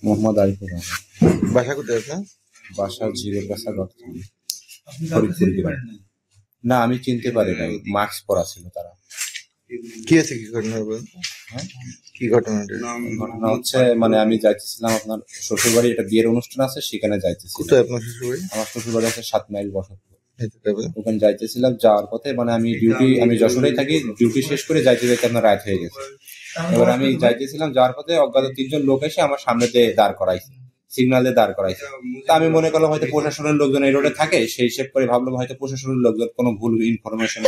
মোহাম্মদ আরিফুর রহমান। বাসা কোথায় আপনার? বাসা জিরেগাছা গঠন, ফরিদপুর গ্রাম। না, আমি চিনতে পারি নাই, মাস্ক পরা ছিল তারা। কি আছে, কি ঘটনা বলেন? হ্যাঁ, কি ঘটনাটা? ঘটনা হচ্ছে মানে আমি যাইতেছিলাম আপনার শ্বশুর বাড়ি, একটা বিয়ের অনুষ্ঠান আছে, সেখানে যাইতেছি। কোথায় আপনার শ্বশুর বাড়ি? আমার শ্বশুর বাড়ি আছে 7 মাইল বসতপুর। তারপরে ওখানে যাইতেছিলাম, যাওয়ার পথে মানে আমি যশোরেই থাকি, ডিউটি শেষ করে যাইতে যাইতে আপনার রাত হয়ে গেছে। এবার আমি যাইতেছিলাম, যাওয়ার পথে অজ্ঞাত 3জন লোক এসে আমার সামনেতে দাঁড় করাইছে, সিগন্যাল দিয়ে দাঁড় করাইছে। তা আমি মনে করলাম হয়তো প্রশাসনের লোকজন এই রোডে থাকে, সেই হিসেব করে ভাবলাম হয়তো প্রশাসনের লোকজন কোনো ভুল ইনফরমেশন।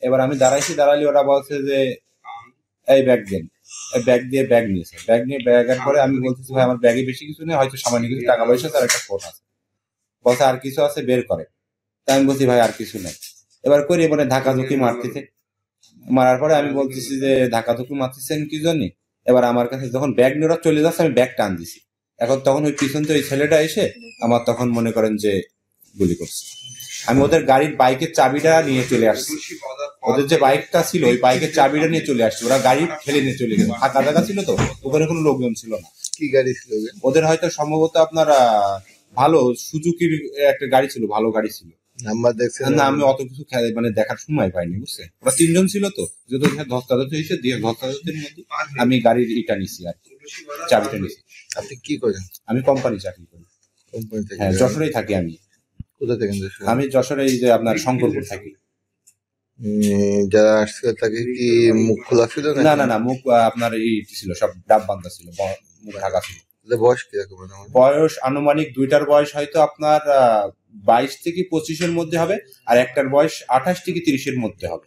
এবার আমি দাঁড়ালি, ওরা বলছে যে এই ব্যাগ দেন। ব্যাগ দিয়ে ব্যাগ নিয়েছে, ব্যাগ নিয়ে ব্যাগের পরে আমি বলতেছি ভাই আমার ব্যাগে বেশি কিছু নেই, হয়তো সামান্য কিছু টাকা পয়সা তার একটা ফোন আছে। বলছে আর কিছু আছে, বের করে। তাই আমি বলছি ভাই আর কিছু নেই। এবার করে মানে ধাক্কাধুকি মারতেছে, মারার পরে আমি বলতেছি যে ধাক্কাধুকি মারতেছেন কি জন্য। এবার আমার কাছে যখন ব্যাগ নিয়ে ওরা চলে যাচ্ছে, আমি ব্যাগ টান দিছি। এখন তখন ওই পিছন থেকে ওই ছেলেটা এসে আমার তখন মনে করেন যে গুলি করছে। আমি ওদের গাড়ির বাইকের চাবিটা নিয়ে চলে আসছি, ওদের যে বাইকটা ছিল ওই বাইকের চাবিটা নিয়ে চলে আসছে। ওরা গাড়ি ফেলে নিয়ে চলে গেছে, ফাঁকা জায়গা ছিল তো, ওখানে কোনো লোকজন ছিল না। কি গাড়ি ছিল ওদের? হয়তো সম্ভবত আপনার ভালো সুজুকির একটা গাড়ি ছিল, ভালো গাড়ি ছিল। নাম্বার দেখছেন? না, আমি অত কিছু মানে দেখার সময় পাইনি, বুঝছে। ওরা 3জন ছিল তো, যদি ধস্তাধস্তি হয়েছে, দিয়ে ধস্তাধস্তির মধ্যে আমি গাড়ির ইটা নিছি আর চাবিটা নিছি। আপনি কি করেন? আমি কোম্পানি চাকরি করি। কোম্পানি থেকে? হ্যাঁ, যশোরেই থাকি আমি। কোথা থেকে? আমি যশোরে এই যে আপনার শঙ্করপুর থাকি। যারা আসছিল তাকে কি মুখ খোলা ছিল? না না না, মুখ আপনার এই ছিল, সব ডাব বান্ধা ছিল, মুখ ঢাকা ছিল। বয়স কিরকম? বয়স আনুমানিক দুইটার বয়স হয়তো আপনার 22 থেকে 25-এর মধ্যে হবে, আর একটার বয়স 28 থেকে 30-এর মধ্যে হবে।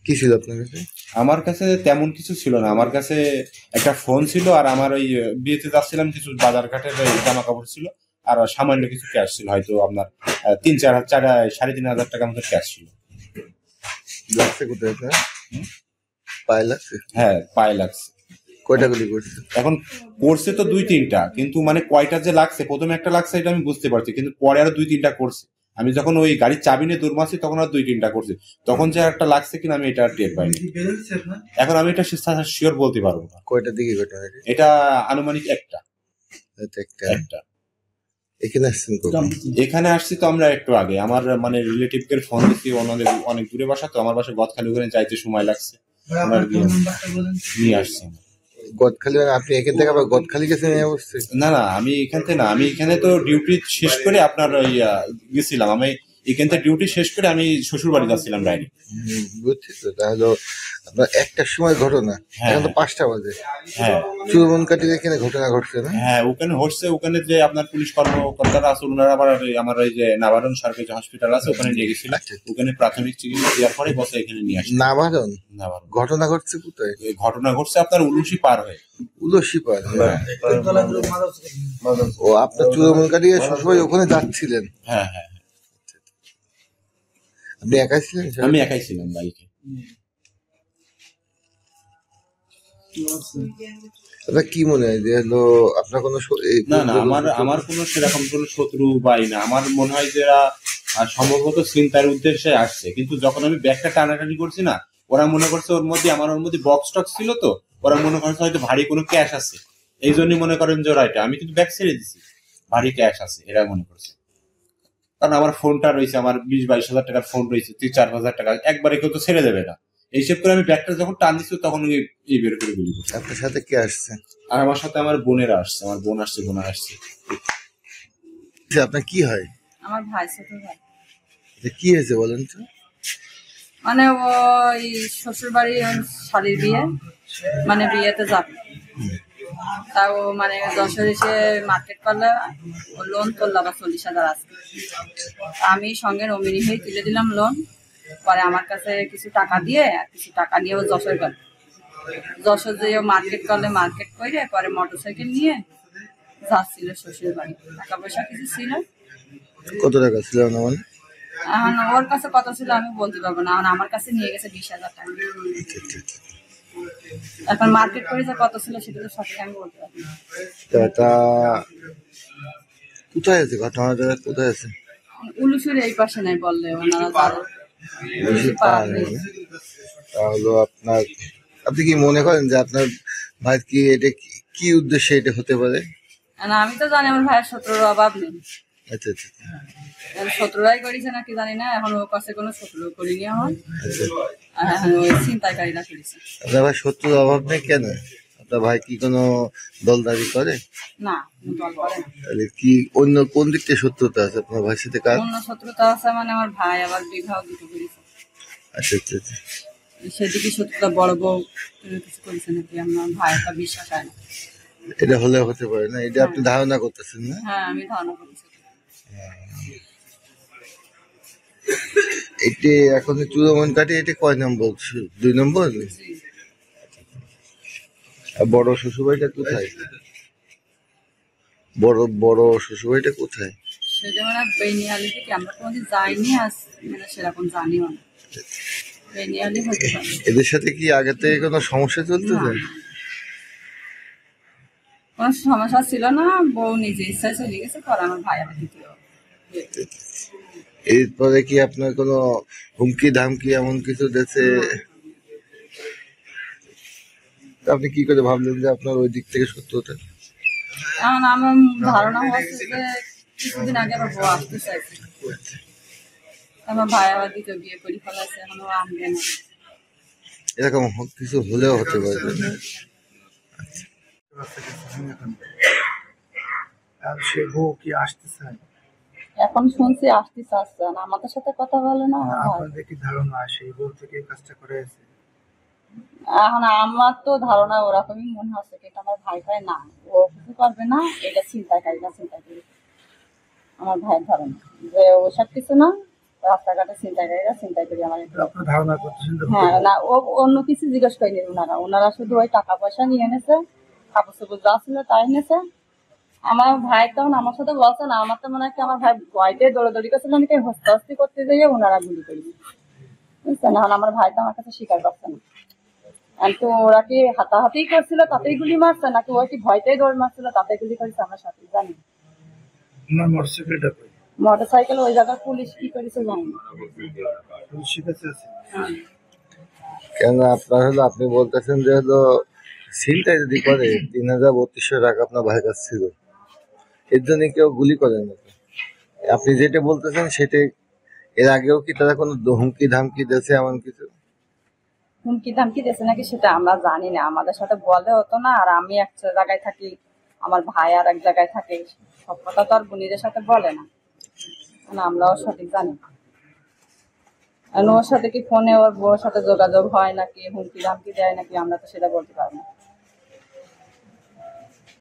কি ছিল আপনার কাছে? আমার কাছে তেমন কিছু ছিল না, আমার কাছে একটা ফোন ছিল, আর আমার ওই বিয়েতে যাচ্ছিলাম, কিছু বাজার ঘাটের জামা কাপড় ছিল, আর সামান্য কিছু ক্যাশ ছিল, হয়তো আপনার 3,500 টাকার মতো ক্যাশ ছিল। লাগছে কোথায়? পায়ে লাগছে? হ্যাঁ, পায়ে লাগছে। কয়টা গুলি করছে? এখন করছে তো 2-3টা, কিন্তু মানে কয়টা যে লাগছে, প্রথমে একটা লাগছে এটা আমি বুঝতে পারছি, কিন্তু পরে আরো 2-3টা করছে। আমি যখন ওই গাড়ির চাবি নিয়ে দৌড়মাছি তখন আর 2-3টা করছে, তখন যে একটা লাগছে কিনা আমি এটা টের পাইনি। এখন আমি এটা শিওর বলতে পারবো না। কয়টা দিকে ঘটনা এটা? আনুমানিক একটা। এখানে আসছি তো আমরা একটু আগে, আমার মানে রিলেটিভদের ফোন দিচ্ছি, ওনাদের অনেক দূরে বাসা তো, আমার বাসা গদখালি, ওখানে যাইতে সময় লাগছে, নিয়ে আসছি। গদখালি? আপনি এখান থেকে আবার গদখালি গেছেন? না না, আমি এখান থেকে না, আমি এখানে তো ডিউটি শেষ করে আপনার ওই গেছিলাম, আমি এখান থেকে ডিউটি শেষ করে আমি শ্বশুর বাড়ি যাচ্ছিলাম ডাইরেক্ট। বুঝছি তো। তাহলে আপনার একটার সময় ঘটনা, এখন তো 5টা বাজে। হ্যাঁ, চুরবনকাটির এখানে ঘটনা ঘটছে না? হ্যাঁ, ওখানে হচ্ছে, ওখানে যে আপনার পুলিশ কর্মকর্তারা আছে, ওনারা আবার আমার ওই যে নাবারণ সরকারি হসপিটাল আছে, ওখানে নিয়ে গেছিল। ওখানে প্রাথমিক চিকিৎসা দেওয়ার পরে বসে এখানে নিয়ে আসছে। নাবারণ ঘটনা ঘটছে কোথায়? ঘটনা ঘটছে আপনার উলুসি পার হয়ে। উলুসি পার? ও, আপনার চুরবনকাটি সবসময় ওখানে যাচ্ছিলেন? হ্যাঁ হ্যাঁ। আপনি একাই ছিলেন? আমি একাই ছিলাম বাইকে। আপনার কি মনে হয় যে হলো আপনার কোনো? না না, আমার কোনো সেরকম কোনো শত্রু বাই না, আমার মনে হয় যে সম্ভবত চিন্তার উদ্দেশ্যে আসছে, কিন্তু যখন আমি ব্যাগটা টানাটানি করছি না, ওরা মনে করছে ওর মধ্যে বক্স টক্স ছিল তো, ওরা মনে করছে হয়তো ভারী কোনো ক্যাশ আছে, এই জন্যই মনে করেন যে ওরা এটা, আমি কিন্তু ব্যাগ ছেড়ে দিছি, ভারী ক্যাশ আছে এরা মনে করছে। কারণ আমার ফোনটা রয়েছে, আমার 20-22 হাজার টাকার ফোন রয়েছে, 3-4 হাজার টাকা একবারে কেউ তো ছেড়ে দেবে না। এইসব করে আমি ব্যাগটা যখন টান দিচ্ছি তখন এই বের করে গুলি করছি। আপনার সাথে কে আসছে? আর আমার সাথে আমার বোনেরা আসছে, আমার বোন আসছে, বোনা আসছে। আপনার কি হয়? আমার ভাই, ছোট ভাই। কি হয়েছে বলেন তো? মানে ওই শ্বশুর বাড়ি শালির বিয়ে, মানে বিয়েতে যাবে, তাও মানে যশোর এসে মার্কেট করলে লোন তুললো আবার 40,000 আছে। আমি সঙ্গে নমিনি হয়ে তুলে দিলাম লোন, পরে আমার কাছে কিছু টাকা দিয়ে আর কিছু টাকা নিয়ে ও যশোর গেল, যশোর যেয়ে মার্কেট করলে, মার্কেট করে পরে মোটরসাইকেল নিয়ে যাচ্ছিল শ্বশুর বাড়ি। টাকা পয়সা কিছু ছিল। কত টাকা ছিল? ওর কাছে কত ছিল আমি বলতে পারবো না, আমার কাছে নিয়ে গেছে 20,000 টাকা। এখন মার্কেট করে যে কত ছিল সেটা তো সঠিক আমি বলতে পারবো না। কোথায় আছে ঘটনাটা? কোথায় আছে? উলুসুর এই পাশে নাই বললে ওনারা। তাহলে আপনার আপনি কি মনে করেন যে আপনার ভাই কি এটা কি উদ্দেশ্যে এটা হতে পারে? না আমি তো জানি আমার ভাইয়ের শত্রুর অভাব নেই। আচ্ছা আচ্ছা শত্রুরাই করেছে নাকি জানি না, এখন ওর কাছে কোনো শত্রু করিনি আমার, আচ্ছা। আর এখন ওই ছিনতাইকারীরা করেছে। আপনার ভাই শত্রুর অভাব নেই কেন? আপনার ভাই কি কোনো দলদারি করে? না দল করে না। তাহলে কি অন্য কোন দিক থেকে শত্রুতা আছে আপনার ভাইয়ের সাথে কার? অন্য শত্রুতা আছে মানে আমার ভাই আবার বিবাহ দুটো করেছে, আচ্ছা আচ্ছা আচ্ছা। সেদিকে শত্রুতা বড় বউ কিছু করেছে নাকি আমার ভাই একটা বিশ্বাস হয় না। এটা হলে হতে পারে না, এটা আপনি ধারণা করতেছেন না? হ্যাঁ আমি ধারণা করেছি। এটি এখন চূড়ামন কাটে, এটা কয় নম্বর? 2 নম্বর। জি। আর বড় শ্বশুরবাড়িটা কোথায়? বড় শ্বশুরবাড়িটা কোথায়? সেটা মানে বেনিয়ালি থেকে আমরা কোনোদিন যাইনি, আর মানে সেরকম জানিও না। বেনিয়ালি হতে পারে। এদের সাথে কি আগে থেকে কোনো সমস্যা চলতেছে? কোনো সমস্যা ছিল না, বউ নিজে ইচ্ছায় চলে গেছে, পরে আমার ভাই আমার দ্বিতীয়। এরপরে কি আপনার কোনো হুমকি ধামকি এমন কিছু দিয়েছে? আপনি কি করে ভাবলেন যে আপনার ওই দিক থেকে সত্যতা? এখন আমার ধারণা হচ্ছে যে কিছুদিন আগে আমার বউ আসতে চাইছে, আমার ভাই আবার দ্বিতীয় বিয়ে করে ফেলাছে, এখনো আনবে না। এরকম কিছু হলেও হতে পারে। আর সে বউ কি আসতে চায়? এখন শুনছি আসতে চাচ্ছে না, আমাদের সাথে কথা বলে না আমার ভাই। আপনাদের কি ধারণা সেই বউ থেকে এই কাজটা করে আছে? এখন আমার তো ধারণা ওরকমই মনে হচ্ছে, কিন্তু আমার ভাই ভাই না, ও কিছু করবে না, এটা চিন্তাকারীরা চিন্তা করি। আমার ভাইয়ের ধারণা যে ওসব কিছু না, রাস্তাঘাটে চিন্তাকারীরা চিন্তা করি আমার একটু। আপনার ধারণা করতেছেন যে হ্যাঁ না, ও অন্য কিছু জিজ্ঞেস করেনি ওনারা শুধু ওই টাকা পয়সা নিয়ে এনেছে, কাপড় চোপড় যা ছিল তাই এনেছে। আমার ভাই তখন আমার সাথে বলছে না, আমার তো মনে হয় কি আমার ভাই ভয়তে দৌড়াদৌড়ি করছিল, নাকি হস্তাহস্তি করতে যাইয়ে ওনারা গুলি করি, বুঝছেন? এখন আমার ভাই তো আমার কাছে স্বীকার করছে না, তো ওরা কি হাতাহাতি করছিল তাতেই গুলি মারছে, নাকি ওই কি ভয়তেই দৌড় মারছিল তাতে গুলি করেছে আমার সাথে জানি। ওনার মোটরসাইকেলটা কই? মোটর সাইকেল ওই জায়গায় পুলিশ কি করেছে জানি না। পুলিশের কাছে আছে? হ্যাঁ। কেন আপনার হলো আপনি বলতেছেন যে হলো সিলটা যদি করে 3,3200 টাকা আপনার ভাইয়ের কাছে ছিল, এর জন্য কেউ গুলি করেন না? আপনি যেটা বলতেছেন সেটা এর আগেও কি তারা কোনো হুমকি ধামকি দিয়েছে এমন কিছু? হুমকি ধামকি দিয়েছে নাকি সেটা আমরা জানি না, আমাদের সাথে বলে হতো না, আর আমি এক জায়গায় থাকি, আমার ভাই আর এক জায়গায় থাকে, সব কথা তো আর বোনিদের সাথে বলে না, মানে আমরাও সঠিক জানি না। আর ওর সাথে কি ফোনে ওর বউর সাথে যোগাযোগ হয় নাকি হুমকি ধামকি দেয় নাকি আমরা তো সেটা বলতে পারবো না।